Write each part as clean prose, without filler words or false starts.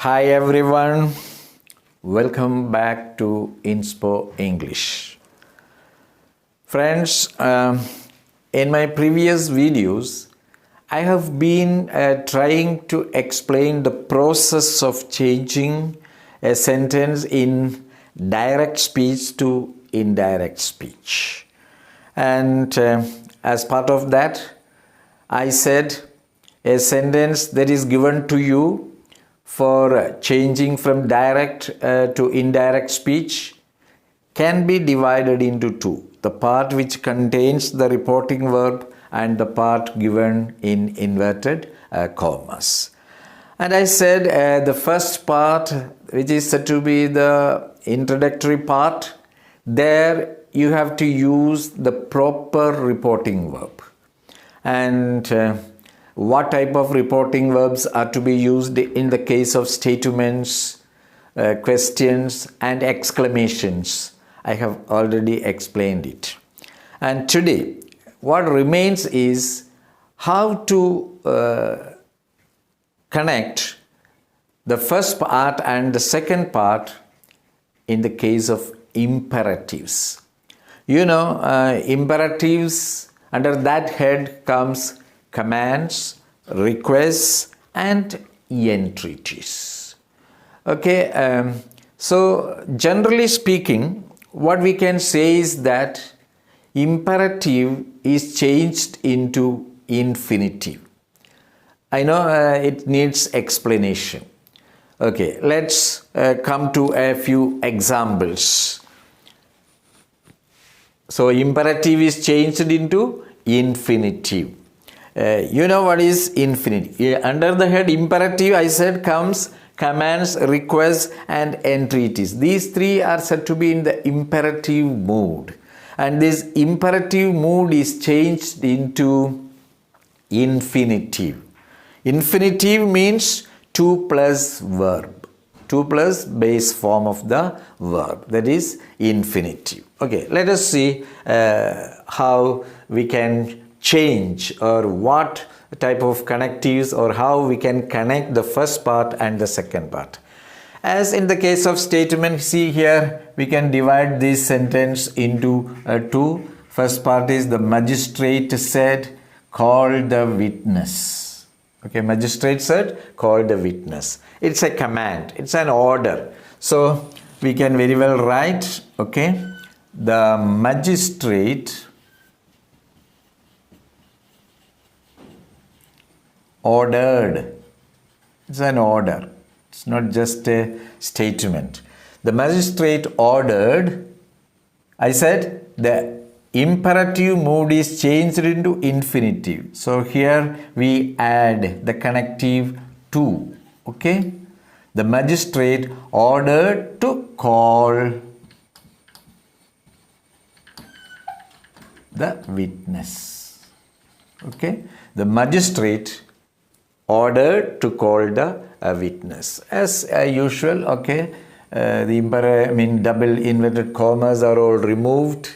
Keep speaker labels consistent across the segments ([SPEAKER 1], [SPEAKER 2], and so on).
[SPEAKER 1] Hi everyone, welcome back to Inspo English. Friends, in my previous videos, I have been trying to explain the process of changing a sentence in direct speech to indirect speech. And as part of that, I said a sentence that is given to you for changing from direct to indirect speech can be divided into two. The part which contains the reporting verb and the part given in inverted commas. And I said the first part, which is said to be the introductory part, there you have to use the proper reporting verb. And what type of reporting verbs are to be used in the case of statements, questions and exclamations. I have already explained it. And today, what remains is how to connect the first part and the second part in the case of imperatives. You know, imperatives, under that head comes commands, requests and entreaties. Okay, so generally speaking, what we can say is that imperative is changed into infinitive. I know it needs explanation. Okay, let's come to a few examples. So imperative is changed into infinitive. You know what is infinitive? Under the head imperative, I said, comes commands, requests and entreaties. These three are said to be in the imperative mood. And this imperative mood is changed into infinitive. Infinitive means 2 plus verb. 2 plus base form of the verb. That is infinitive. Okay, let us see how we can change or what type of connectives or how we can connect the first part and the second part. As in the case of statement, see here we can divide this sentence into two. First part is the magistrate said, call the witness. Okay, magistrate said, call the witness. It's a command, it's an order. So we can very well write, okay, the magistrate ordered. It's an order. It's not just a statement. The magistrate ordered. I said the imperative mood is changed into infinitive. So here we add the connective to. Okay. The magistrate ordered to call the witness. Okay. The magistrate ordered to call the witness. As usual, okay, the double inverted commas are all removed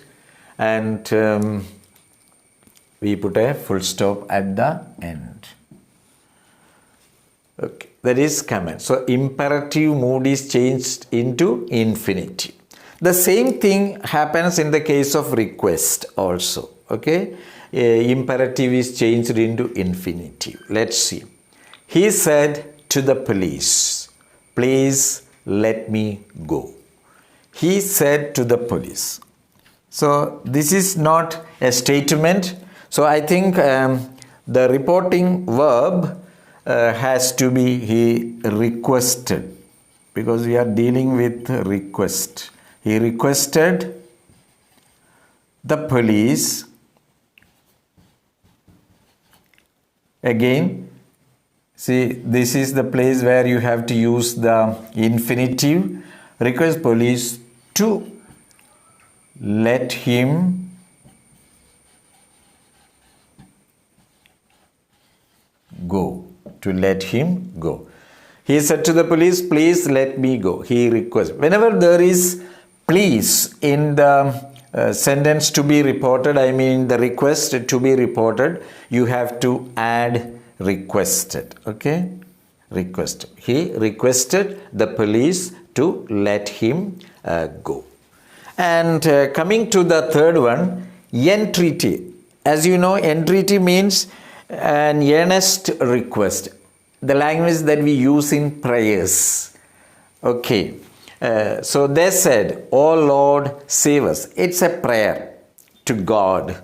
[SPEAKER 1] and we put a full stop at the end. Okay, that is command. So imperative mood is changed into infinitive. The same thing happens in the case of request also. Okay, imperative is changed into infinitive. Let's see. He said to the police, please let me go. He said to the police. So this is not a statement. So I think the reporting verb has to be he requested, because we are dealing with request. He requested the police. Again, see, this is the place where you have to use the infinitive. Request police to let him go. To let him go. He said to the police, please let me go. He requested. Whenever there is please in the sentence to be reported, I mean the request to be reported, you have to add requested. Okay. Request. He requested the police to let him go. And coming to the third one, entreaty. As you know, entreaty means an earnest request. The language that we use in prayers. Okay. So they said, "Oh Lord, save us." It's a prayer to God.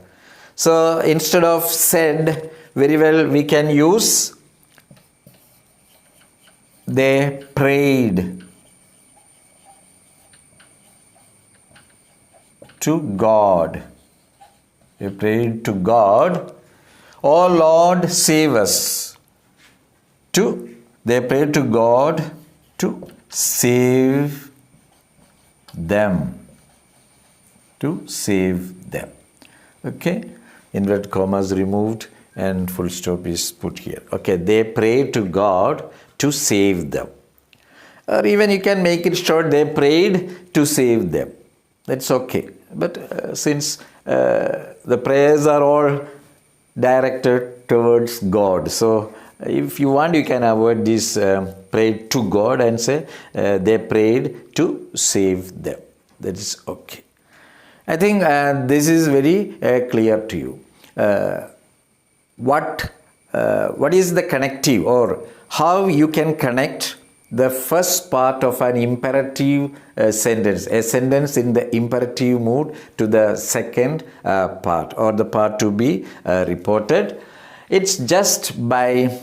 [SPEAKER 1] So instead of said, very well we can use they prayed to God. They prayed to God. "Oh Lord, save us." They prayed to God to save them. To save them. Okay. Inverted commas removed and full stop is put here. Okay. They prayed to God to save them. Or even you can make it short, they prayed to save them. That's okay. But since the prayers are all directed towards God, so if you want, you can avoid this prayed to God and say they prayed to save them. That is okay. I think this is very clear to you. What is the connective, or how you can connect the first part of an imperative sentence, a sentence in the imperative mood, to the second part, or the part to be reported. It's just by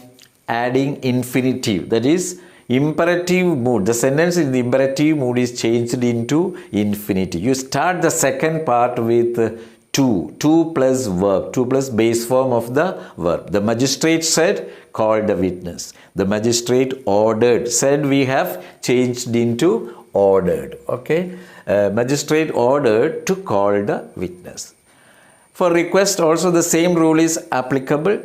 [SPEAKER 1] adding infinitive, that is imperative mood. The sentence in the imperative mood is changed into infinitive. You start the second part with two plus verb, two plus base form of the verb. The magistrate said, called the witness. The magistrate ordered, said we have changed into ordered. Okay. Magistrate ordered to call the witness. For request also the same rule is applicable.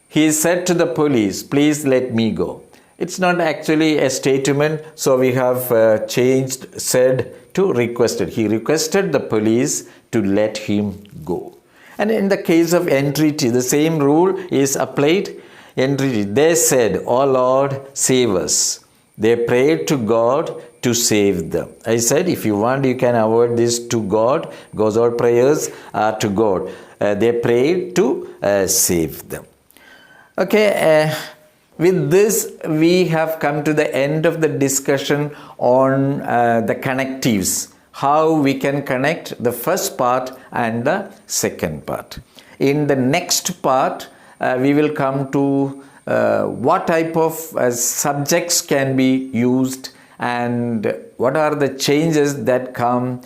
[SPEAKER 1] He said to the police, "Please let me go." It's not actually a statement, so we have changed said to requested. He requested the police to let him go. And in the case of entreaty, the same rule is applied. Entreaty. They said, "Oh Lord, save us." They prayed to God to save them. I said, if you want, you can avoid this to God, because all prayers are to God. They prayed to save them. Okay, with this, we have come to the end of the discussion on the connectives. How we can connect the first part and the second part. In the next part, we will come to what type of subjects can be used and what are the changes that come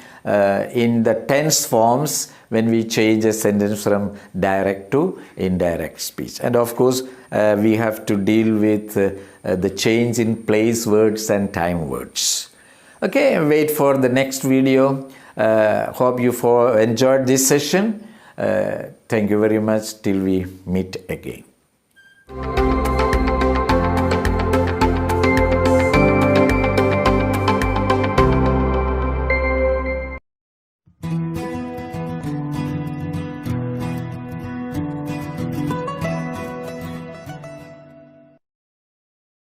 [SPEAKER 1] in the tense forms when we change a sentence from direct to indirect speech. And of course, we have to deal with the change in place words and time words. Okay, wait for the next video. Hope you enjoyed this session. Thank you very much till we meet again.